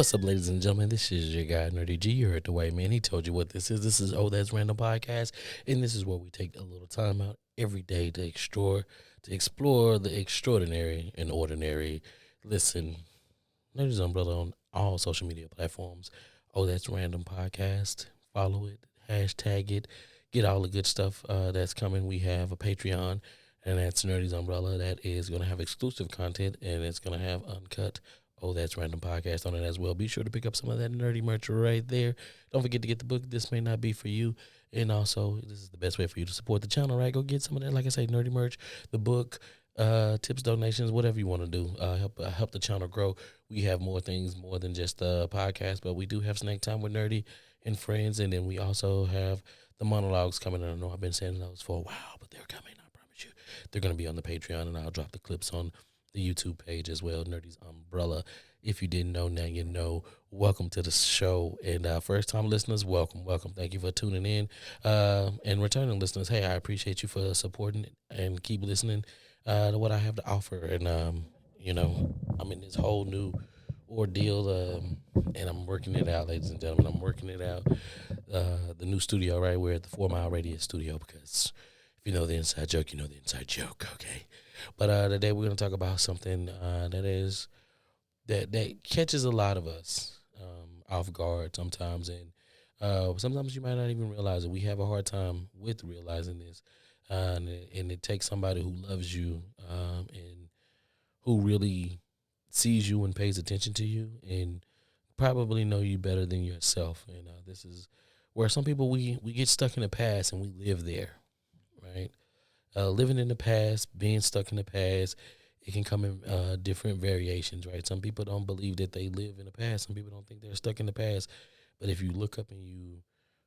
What's up, ladies and gentlemen? This is your guy, Nerdy G. You heard the way, man. He told you what this is. This is That's Random Podcast, and this is where we take a little time out every day to explore the extraordinary and ordinary. Listen, Nerdy's Umbrella on all social media platforms. That's Random Podcast. Follow it, hashtag it, get all the good stuff that's coming. We have a Patreon, and that's Nerdy's Umbrella. That is going to have exclusive content, and it's going to have uncut That's Random Podcast on it as well. Be sure to pick up some of that nerdy merch right there. Don't forget to get the book. This may not be for you. And also, this is the best way for you to support the channel, right? Go get some of that, like I say, nerdy merch, the book, tips, donations, whatever you want to do. Help the channel grow. We have more things, more than just a podcast, but we do have Snack Time with Nerdy and Friends. And then we also have the monologues coming. I know I've been saying those for a while, but they're coming. I promise you. They're going to be on the Patreon, and I'll drop the clips on the YouTube page as well, Nerdy's Umbrella. If you didn't know, now you know. Welcome to the show. And first-time listeners, welcome. Thank you for tuning in. And returning listeners, hey, I appreciate you for supporting it and keep listening to what I have to offer. And, I'm in this whole new ordeal, and I'm working it out, ladies and gentlemen. I'm working it out. The new studio, right? We're at the 4 Mile Radius studio because if you know the inside joke, you know the inside joke, okay? But today we're going to talk about something that catches a lot of us off guard sometimes, and sometimes you might not even realize it. We have a hard time with realizing this, and it takes somebody who loves you and who really sees you and pays attention to you and probably know you better than yourself. And this is where some people we get stuck in the past and we live there, right? Living in the past, being stuck in the past, it can come in different variations, right? Some people don't believe that they live in the past. Some people don't think they're stuck in the past. But if you look up and you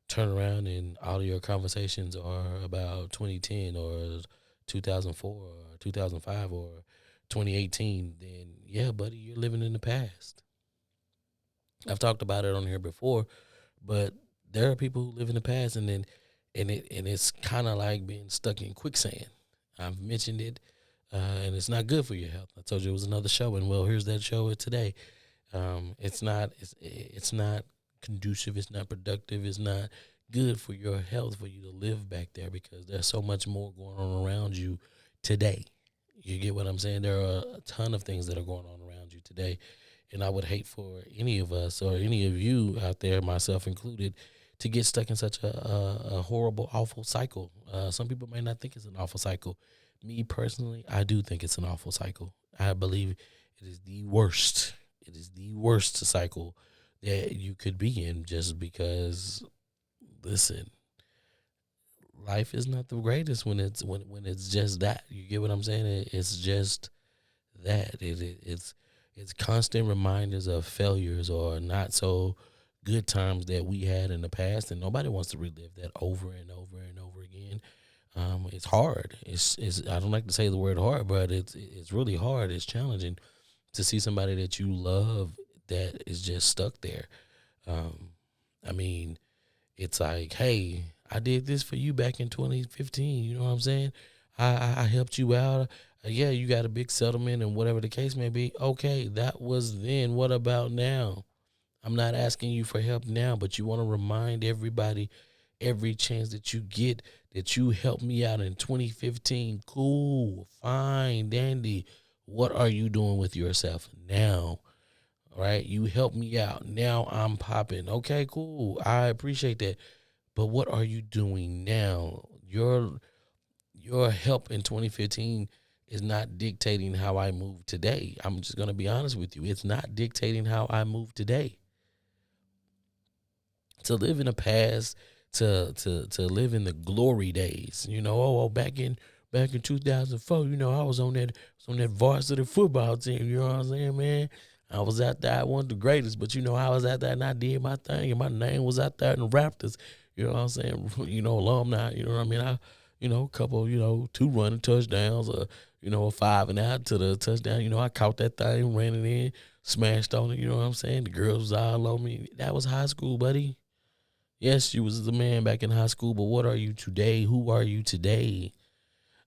turn around and all of your conversations are about 2010 or 2004 or 2005 or 2018, then yeah, buddy, you're living in the past. I've talked about it on here before, but there are people who live in the past, and it's kind of like being stuck in quicksand. I've mentioned it, and it's not good for your health. I told you it was another show, and well, here's that show today. It's not conducive. It's not productive. It's not good for your health for you to live back there because there's so much more going on around you today. You get what I'm saying? There are a ton of things that are going on around you today, and I would hate for any of us or any of you out there, myself included, to get stuck in such a horrible, awful cycle. Some people may not think it's an awful cycle. Me personally, I do think it's an awful cycle. I believe it is the worst. It is the worst cycle that you could be in just because, listen, life is not the greatest when it's just that. You get what I'm saying? It's just that. It's constant reminders of failures or not so good times that we had in the past, and nobody wants to relive that over and over and over again. It's hard. It's I don't like to say the word hard, but it's really hard. It's challenging to see somebody that you love that is just stuck there. Um, I mean, it's like, hey, I did this for you back in 2015. You know what I'm saying? I helped you out. Yeah, you got a big settlement and whatever the case may be. Okay, that was then. What about now? I'm not asking you for help now, but you want to remind everybody every chance that you get that you helped me out in 2015. Cool, fine, dandy. What are you doing with yourself now? Right? You helped me out. Now I'm popping. Okay, cool. I appreciate that. But what are you doing now? Your help in 2015 is not dictating how I move today. I'm just going to be honest with you. It's not dictating how I move today. To live in the past, to live in the glory days. Back in 2004, I was on that varsity football team. You know what I'm saying, man? I was out there. I wasn't the greatest, but I was out there and I did my thing, and my name was out there in the Raptors. You know what I'm saying? Alumni. You know what I mean? A couple, two running touchdowns, a 5 and out to the touchdown. I caught that thing, ran it in, smashed on it. You know what I'm saying? The girls was all on me. That was high school, buddy. Yes, you was the man back in high school, but what are you today? Who are you today?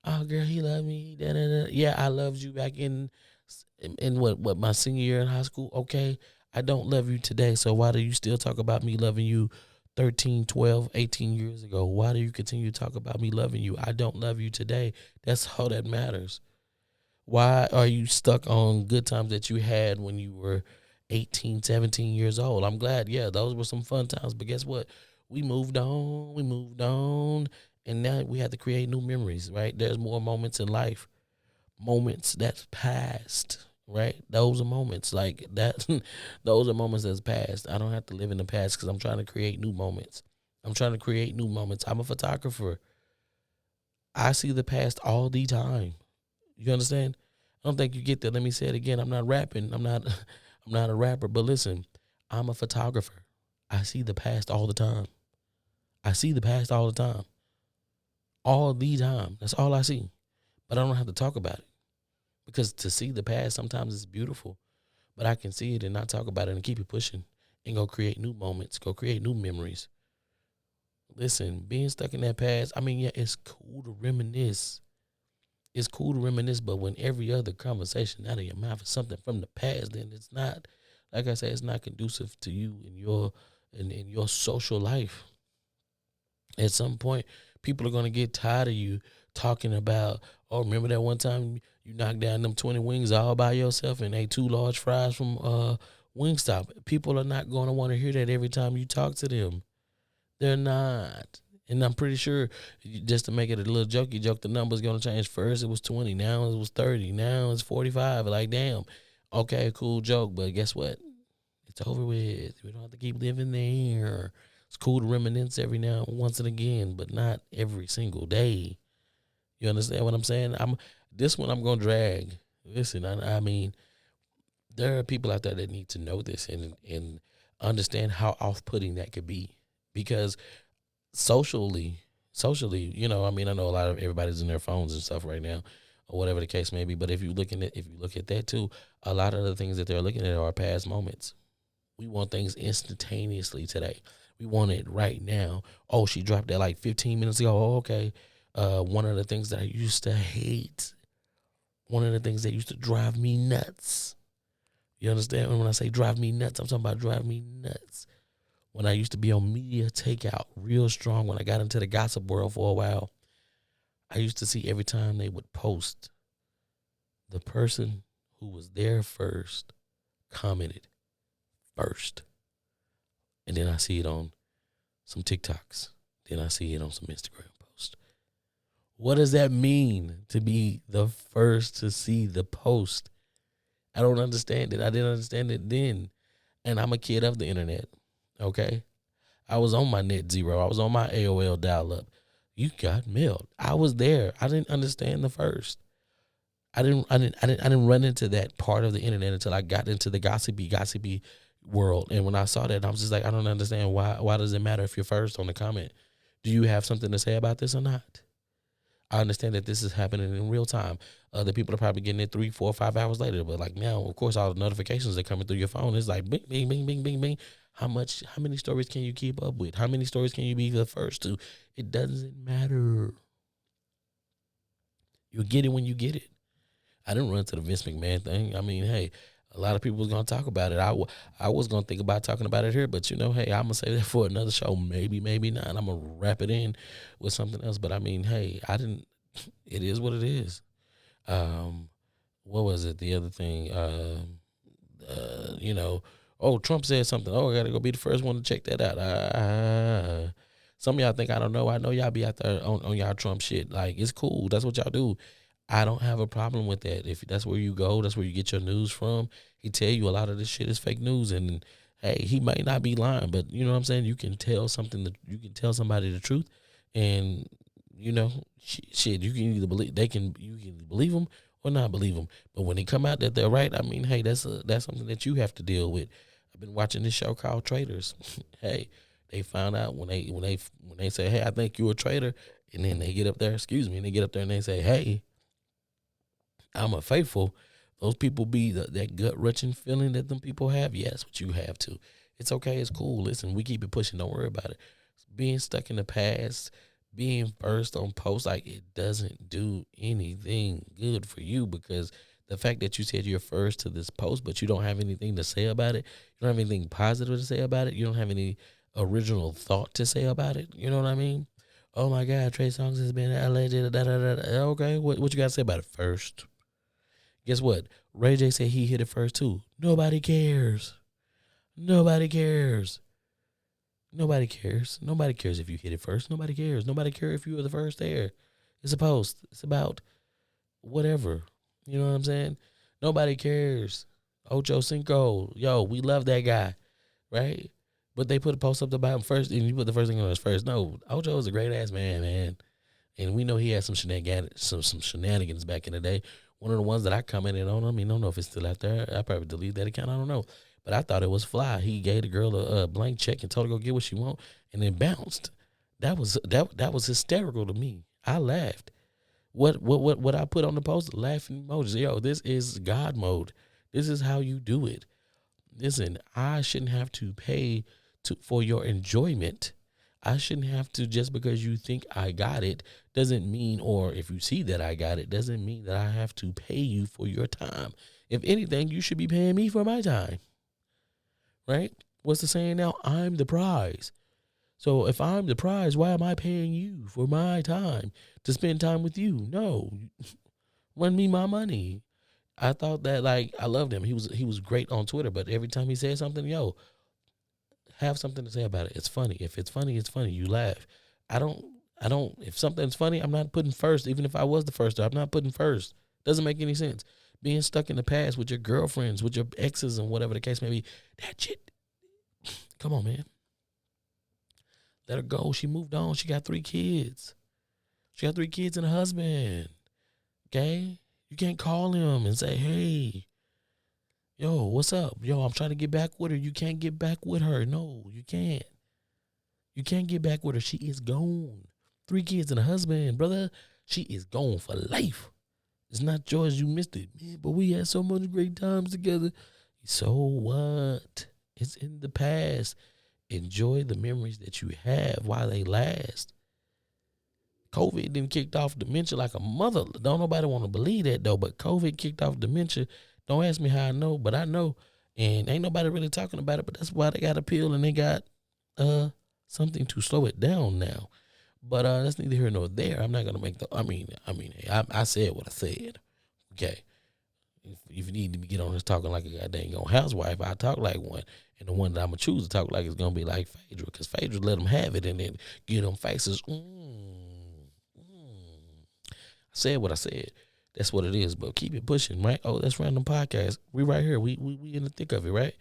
Oh, girl, he loved me. Da, da, da. Yeah, I loved you back in what my senior year in high school. Okay, I don't love you today, so why do you still talk about me loving you 13, 12, 18 years ago? Why do you continue to talk about me loving you? I don't love you today. That's all that matters. Why are you stuck on good times that you had when you were 18, 17 years old? I'm glad, yeah, those were some fun times. But guess what? We moved on, and now we have to create new memories, right? There's more moments in life, moments that's past, right? Those are moments like that. Those are moments that's past. I don't have to live in the past because I'm trying to create new moments. I'm trying to create new moments. I'm a photographer. I see the past all the time. You understand? I don't think you get that. Let me say it again. I'm not rapping. I'm not I'm not a rapper, but listen, I'm a photographer. I see the past all the time. I see the past all the time. All the time. That's all I see. But I don't have to talk about it. Because to see the past sometimes it's beautiful. But I can see it and not talk about it and keep it pushing and go create new moments, go create new memories. Listen, being stuck in that past, I mean, yeah, it's cool to reminisce. It's cool to reminisce, but when every other conversation out of your mouth is something from the past, then it's not, like I said, it's not conducive to you and in your social life. At some point, people are gonna get tired of you talking about, oh, remember that one time you knocked down them 20 wings all by yourself and ate two large fries from Wingstop. People are not gonna want to hear that every time you talk to them. They're not. And I'm pretty sure, just to make it a little jokey joke, the number's going to change. First it was 20, now it was 30, now it's 45. Like, damn, okay, cool joke, but guess what? It's over with. We don't have to keep living there. It's cool to reminisce every now and once and again, but not every single day. You understand what I'm saying? This one I'm going to drag. Listen, I mean, there are people out there that need to know this and understand how off-putting that could be. Because socially, I mean, I know a lot of everybody's in their phones and stuff right now, or whatever the case may be. But if you look at that too, a lot of the things that they're looking at are past moments. We want things instantaneously today. We want it right now. Oh, she dropped that like 15 minutes ago. Oh, okay. One of the things that I used to hate, one of the things that used to drive me nuts. You understand? And when I say drive me nuts, I'm talking about drive me nuts. When I used to be on media takeout real strong, when I got into the gossip world for a while, I used to see every time they would post, the person who was there first commented first. And then I see it on some TikToks. Then I see it on some Instagram posts. What does that mean to be the first to see the post? I don't understand it. I didn't understand it then. And I'm a kid of the internet. Okay? I was on my net zero. I was on my AOL dial up. You got mailed. I was there. I didn't understand the first. I didn't run into that part of the internet until I got into the gossipy world. And when I saw that, I was just like, I don't understand why does it matter if you're first on the comment? Do you have something to say about this or not? I understand that this is happening in real time. Other people are probably getting it 3, 4, 5 hours later. But like now, of course, all the notifications that are coming through your phone is like bing, bing, bing, bing, bing, bing. How many stories can you keep up with? How many stories can you be the first to? It doesn't matter. You'll get it when you get it. I didn't run to the Vince McMahon thing. I mean, hey, a lot of people was going to talk about it. I was going to think about talking about it here, but hey, I'm going to say that for another show. Maybe, maybe not. I'm going to wrap it in with something else. But I mean, hey, it is what it is. What was it? The other thing, oh, Trump said something. Oh, I got to go be the first one to check that out. Some of y'all think I don't know. I know y'all be out there on y'all Trump shit. Like, it's cool. That's what y'all do. I don't have a problem with that. If that's where you go, that's where you get your news from. He tell you a lot of this shit is fake news, and hey, he might not be lying, but you know what I'm saying. You can tell you can tell somebody the truth, and shit. You can either you can believe them or not believe them. But when they come out that they're right, I mean, hey, that's something that you have to deal with. I've been watching this show called Traitors. Hey, they found out when they say, hey, I think you're a traitor, and then they get up there, and they get up there and they say, hey, I'm a faithful. Those people be that gut wrenching feeling that them people have. Yeah, that's what you have too. It's okay. It's cool. Listen, we keep it pushing. Don't worry about it. Being stuck in the past, being first on post, like it doesn't do anything good for you because the fact that you said you're first to this post, but you don't have anything to say about it. You don't have anything positive to say about it. You don't have any original thought to say about it. You know what I mean? Oh my God, Trey Songz has been alleged. Da, da, da, da. Okay, what you got to say about it first? Guess what? Ray J said he hit it first too. Nobody cares. Nobody cares. Nobody cares. Nobody cares if you hit it first. Nobody cares. Nobody cares if you were the first there. It's a post. It's about whatever. You know what I'm saying? Nobody cares. Ocho Cinco. Yo, we love that guy. Right? But they put a post up about him first, and you put the first thing on his first. No, Ocho is a great ass man. And we know he had some shenanigans back in the day. One of the ones that I commented on him, I don't know if it's still out there. I probably delete that account. I don't know. But I thought it was fly. He gave the girl a blank check and told her to go get what she want, and then bounced. That was hysterical to me. I laughed. What I put on the post? Laughing emojis. Yo, this is God mode. This is how you do it. Listen, I shouldn't have to pay for your enjoyment. I shouldn't have to, just because you think I got it doesn't mean, or if you see that I got it, doesn't mean that I have to pay you for your time. If anything, you should be paying me for my time. Right? What's the saying now? I'm the prize. So if I'm the prize, why am I paying you for my time to spend time with you? No, run me my money. I thought that, like, I loved him. He was great on Twitter, but every time he said something, yo, have something to say about it. It's funny. If it's funny, it's funny. You laugh. I don't, if something's funny, I'm not putting first. Even if I was the first, I'm not putting first. Doesn't make any sense. Being stuck in the past with your girlfriends, with your exes, and whatever the case may be, that shit. Come on, man. Let her go. She moved on. She got 3 kids. She got 3 kids and a husband. Okay? You can't call him and say, hey, yo, what's up? Yo, I'm trying to get back with her. You can't get back with her. No, you can't. You can't get back with her. She is gone. 3 kids and a husband, brother. She is gone for life. It's not yours. You missed it, man. But we had so much great times together. So what? It's in the past. Enjoy the memories that you have while they last. COVID then kicked off dementia like a mother. Don't nobody want to believe that, though, but COVID kicked off dementia. Don't ask me how I know, but I know. And ain't nobody really talking about it, but that's why they got a pill and they got something to slow it down now. But that's neither here nor there. I'm not going to make I said what I said. Okay. If you need to get on this talking like a goddamn housewife, I talk like one. And the one that I'm going to choose to talk like is going to be like Phaedra, because Phaedra let them have it and then get them faces. I said what I said. That's what it is, but keep it pushing, right? Oh, that's Random Podcast. We right here. We in the thick of it, right?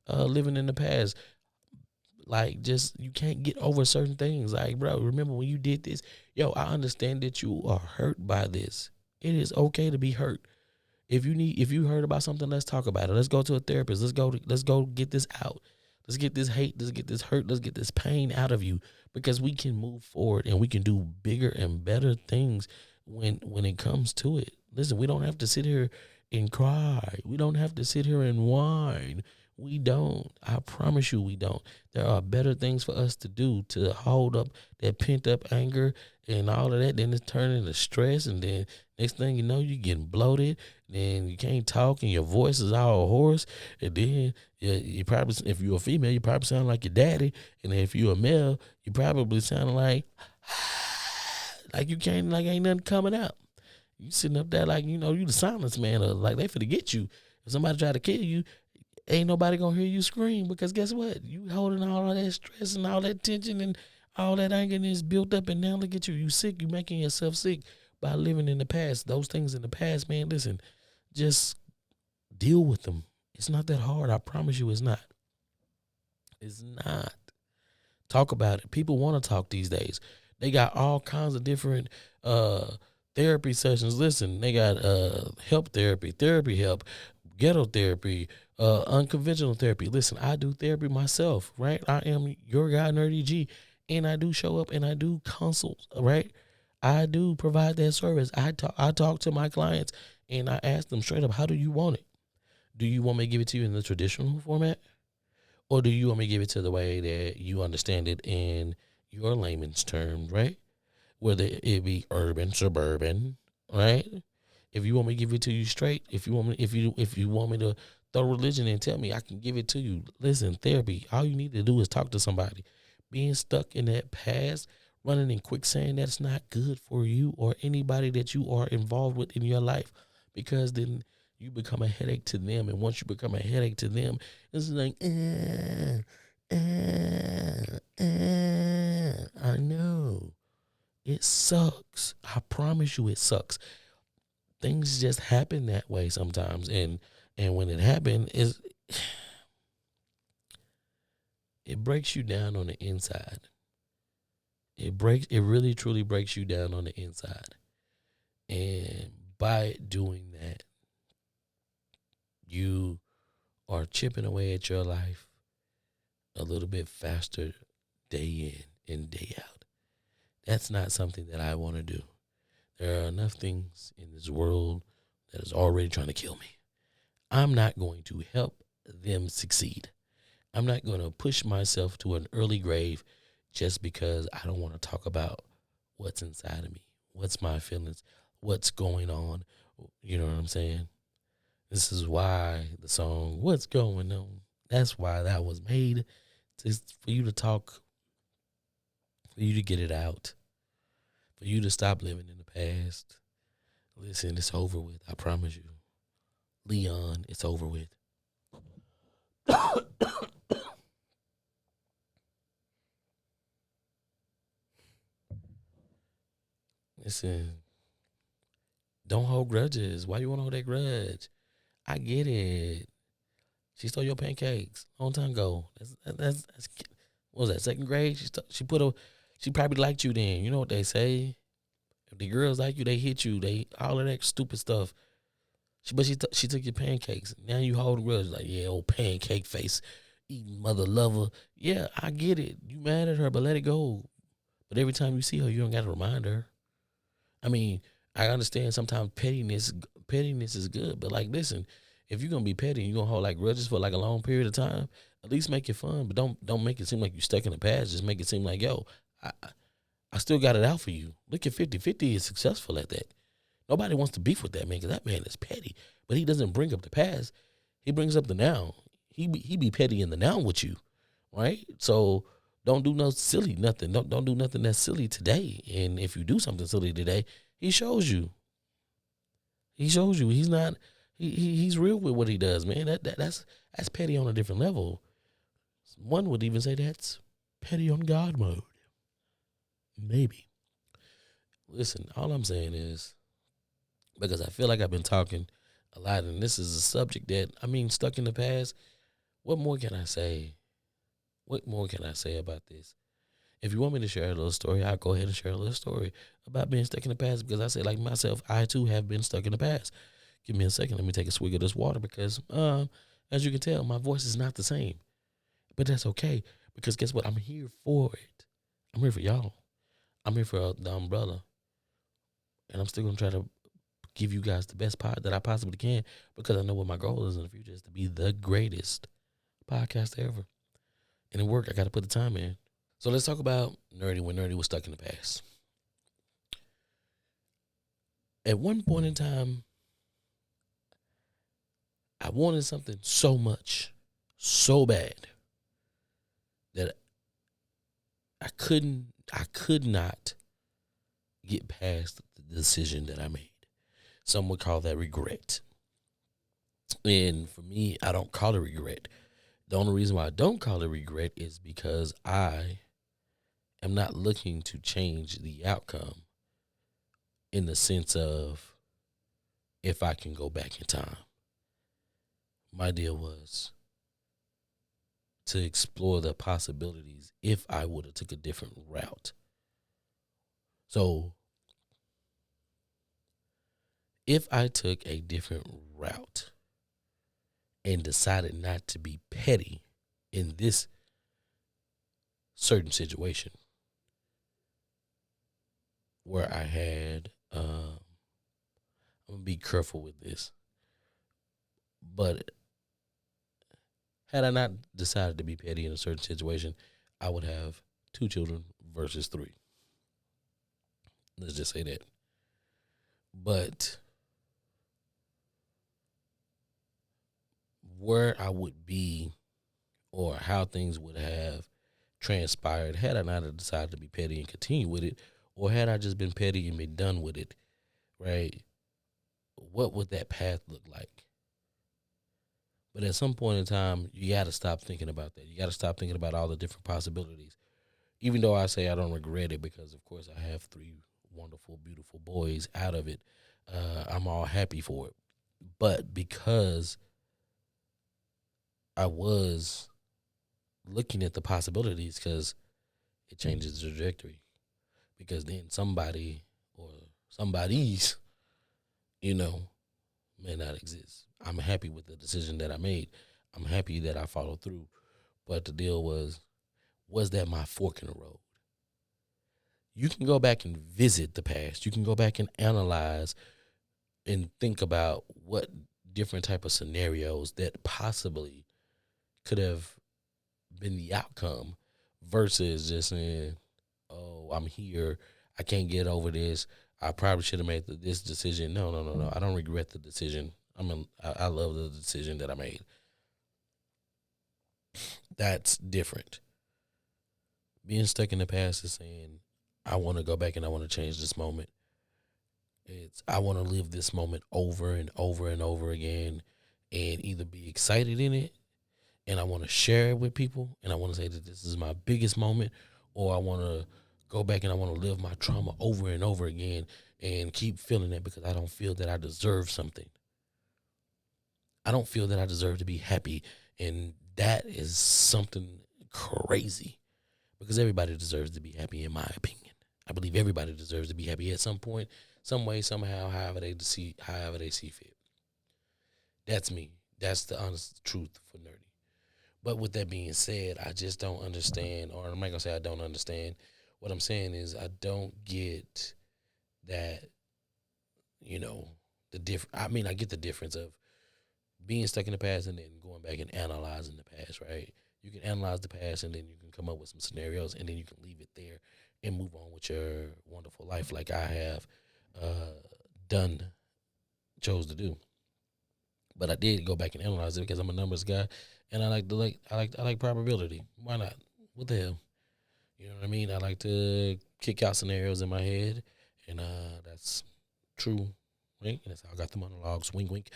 Living in the past. Like, just, you can't get over certain things. Like, bro, remember when you did this? Yo, I understand that you are hurt by this. It is okay to be hurt. If you heard about something, let's talk about it. Let's go to a therapist. Let's go get this out. Let's get this hate. Let's get this hurt. Let's get this pain out of you, because we can move forward and we can do bigger and better things when it comes to it. Listen, we don't have to sit here and cry. We don't have to sit here and whine. We don't. I promise you we don't. There are better things for us to do to hold up that pent up anger and all of that. Then it's turning into stress, and then next thing you know, you're getting bloated. Then you can't talk and your voice is all hoarse. And then you probably, if you're a female, you probably sound like your daddy. And if you're a male, you probably sound like you can't, like ain't nothing coming out. You sitting up there like, you the silence man, or like they finna get you. If somebody try to kill you, ain't nobody gonna hear you scream, because guess what? You holding all of that stress and all that tension and all that anger is built up, and now look at you. You sick. You making yourself sick by living in the past. Those things in the past, man, listen, just deal with them. It's not that hard. I promise you it's not. It's not. Talk about it. People want to talk these days. They got all kinds of different therapy sessions. Listen, they got help therapy help, ghetto therapy, unconventional therapy. Listen, I do therapy myself, right? I am your guy, Nerdy G, and I do show up and I do consults, right? I do provide that service. I talk to my clients and I ask them straight up, how do you want it? Do you want me to give it to you in the traditional format? Or do you want me to give it to the way that you understand it in your layman's terms, right? Whether it be urban, suburban, right? If you want me to give it to you straight, if you want me to throw religion and tell me, I can give it to you. Listen, therapy. All you need to do is talk to somebody. Being stuck in that past, running in quicksand, that's not good for you or anybody that you are involved with in your life, because then you become a headache to them. And once you become a headache to them, it's like, I know. It sucks. I promise you it sucks. Things just happen that way sometimes. And when it happens, it breaks you down on the inside. It really truly breaks you down on the inside. And by doing that, you are chipping away at your life a little bit faster day in and day out. That's not something that I want to do. There are enough things in this world that is already trying to kill me. I'm not going to help them succeed. I'm not going to push myself to an early grave just because I don't want to talk about what's inside of me, what's my feelings, what's going on. You know what I'm saying? This is why the song, What's Going On, that's why that was made, just for you to talk, for you to get it out, for you to stop living in the past. Listen, it's over with. I promise you. Leon, it's over with. Listen, don't hold grudges. Why you want to hold that grudge? I get it. She stole your pancakes a long time ago. That's what was that, second grade? She probably liked you then. You know what they say? If the girls like you, they hit you. They all of that stupid stuff. She took your pancakes. Now you hold a grudge like, yeah, old pancake face, eating mother lover. Yeah, I get it. You mad at her, but let it go. But every time you see her, you don't got to remind her. I mean, I understand sometimes pettiness is good, but like, listen, if you're gonna be petty and you're gonna hold like grudges for like a long period of time, at least make it fun. But don't make it seem like you're stuck in the past. Just make it seem like, yo, I still got it out for you. Look at 50. 50 is successful at that. Nobody wants to beef with that man because that man is petty. But he doesn't bring up the past. He brings up the now. He be petty in the now with you, right? So don't do no silly nothing. Don't do nothing that's silly today. And if you do something silly today, he shows you. He shows you. He's not. He's real with what he does, man. That's petty on a different level. One would even say that's petty on God mode. Maybe. Listen, all I'm saying is, because I feel like I've been talking a lot, and this is a subject that, I mean, stuck in the past. What more can I say? What more can I say about this? If you want me to share a little story, I'll go ahead and share a little story about being stuck in the past, because I say, like myself, I too have been stuck in the past. Give me a second. Let me take a swig of this water, because as you can tell, my voice is not the same. But that's okay, because guess what? I'm here for it. I'm here for y'all. I'm here for the umbrella. And I'm still going to try to give you guys the best pod that I possibly can, because I know what my goal is in the future is to be the greatest podcaster ever. And in work, I got to put the time in. So let's talk about Nerdy when Nerdy was stuck in the past. At one point in time, I wanted something so much, so bad, that I could not get past the decision that I made. Some would call that regret. And for me, I don't call it regret. The only reason why I don't call it regret is because I am not looking to change the outcome, in the sense of if I can go back in time. My deal was to explore the possibilities if I would have took a different route. So if I took a different route and decided not to be petty in this certain situation where I had, I'm going to be careful with this, but had I not decided to be petty in a certain situation, I would have 2 children versus 3. Let's just say that. But where I would be or how things would have transpired had I not have decided to be petty and continue with it, or had I just been petty and been done with it, right? What would that path look like? But at some point in time, you got to stop thinking about that. You got to stop thinking about all the different possibilities. Even though I say I don't regret it because, of course, I have three wonderful, beautiful boys out of it, I'm all happy for it. But because I was looking at the possibilities, because it changes the trajectory. Because then somebody or somebody's, you know, may not exist. I'm happy with the decision that I made. I'm happy that I followed through. But the deal was that my fork in the road? You can go back and visit the past. You can go back and analyze and think about what different type of scenarios that possibly could have been the outcome versus just saying, oh, I'm here. I can't get over this. I probably should have made this decision. No. I don't regret the decision. I love the decision that I made. That's different. Being stuck in the past is saying, I want to go back and I want to change this moment. I want to live this moment over and over and over again and either be excited in it and I want to share it with people and I want to say that this is my biggest moment, or I want to go back and I want to live my trauma over and over again and keep feeling it because I don't feel that I deserve something. I don't feel that I deserve to be happy, and that is something crazy because everybody deserves to be happy, in my opinion. I believe everybody deserves to be happy at some point, some way, somehow, however they see fit. That's me. That's the honest truth for Nerdy. But with that being said, I just don't understand, or I'm not gonna say I don't understand. What I'm saying is I don't get that, you know, I mean, I get the difference of being stuck in the past and then going back and analyzing the past, right? You can analyze the past and then you can come up with some scenarios and then you can leave it there and move on with your wonderful life like I have done, chose to do. But I did go back and analyze it because I'm a numbers guy and I like probability. Why not? What the hell? You know what I mean? I like to kick out scenarios in my head, and that's true, right? And that's how I got the monologues. Wink, wink.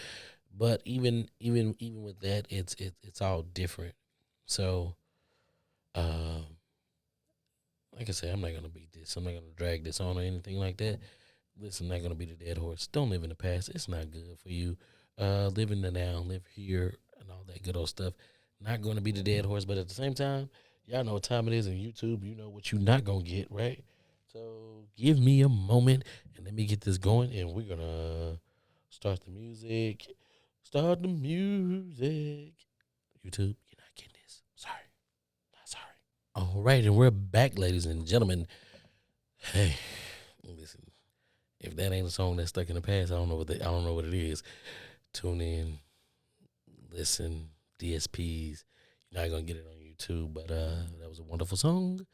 But even with that, it's all different. So, um, like I said, I'm not gonna beat this. I'm not gonna drag this on or anything like that. Listen, I'm not gonna beat a dead horse. Don't live in the past. It's not good for you. Live in the now, live here, and all that good old stuff. Not gonna be the dead horse, but at the same time, y'all know what time it is in YouTube. You know what you're not gonna get, right? So give me a moment and let me get this going, and we're gonna start the music. Start the music. YouTube, you're not getting this. Sorry, not sorry. All right, and we're back, ladies and gentlemen. Hey, listen. If that ain't a song that's stuck in the past, I don't know what it is. Tune in, listen, DSPs. You're not gonna get it on YouTube, but that was a wonderful song,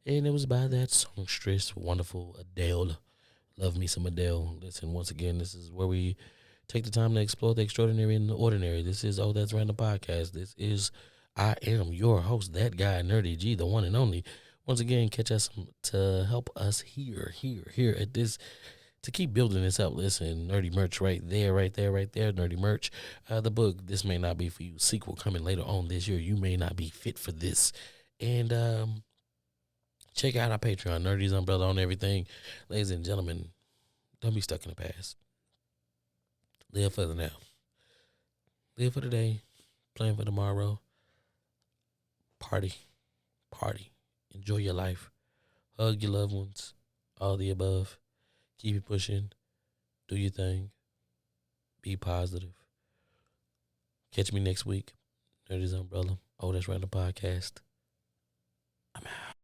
and it was by that songstress, wonderful Adele. Love me some Adele. Listen, once again, this is where we take the time to explore the extraordinary and the ordinary. This is Oh That's Random Podcast. This is I am your host, that guy, Nerdy G, the one and only. Once again, catch us to help us here at this, to keep building this up. Listen, Nerdy merch right there. Nerdy merch. The book, This May Not Be For You, sequel coming later on this year. You may not be fit for this. And check out our Patreon, Nerdy's Umbrella on everything. Ladies and gentlemen, don't be stuck in the past. Live for the now. Live for today. Plan for tomorrow. Party. Enjoy your life. Hug your loved ones. All the above. Keep it pushing. Do your thing. Be positive. Catch me next week. Nerdy's Umbrella. Oh, That's Random Podcast. I'm out.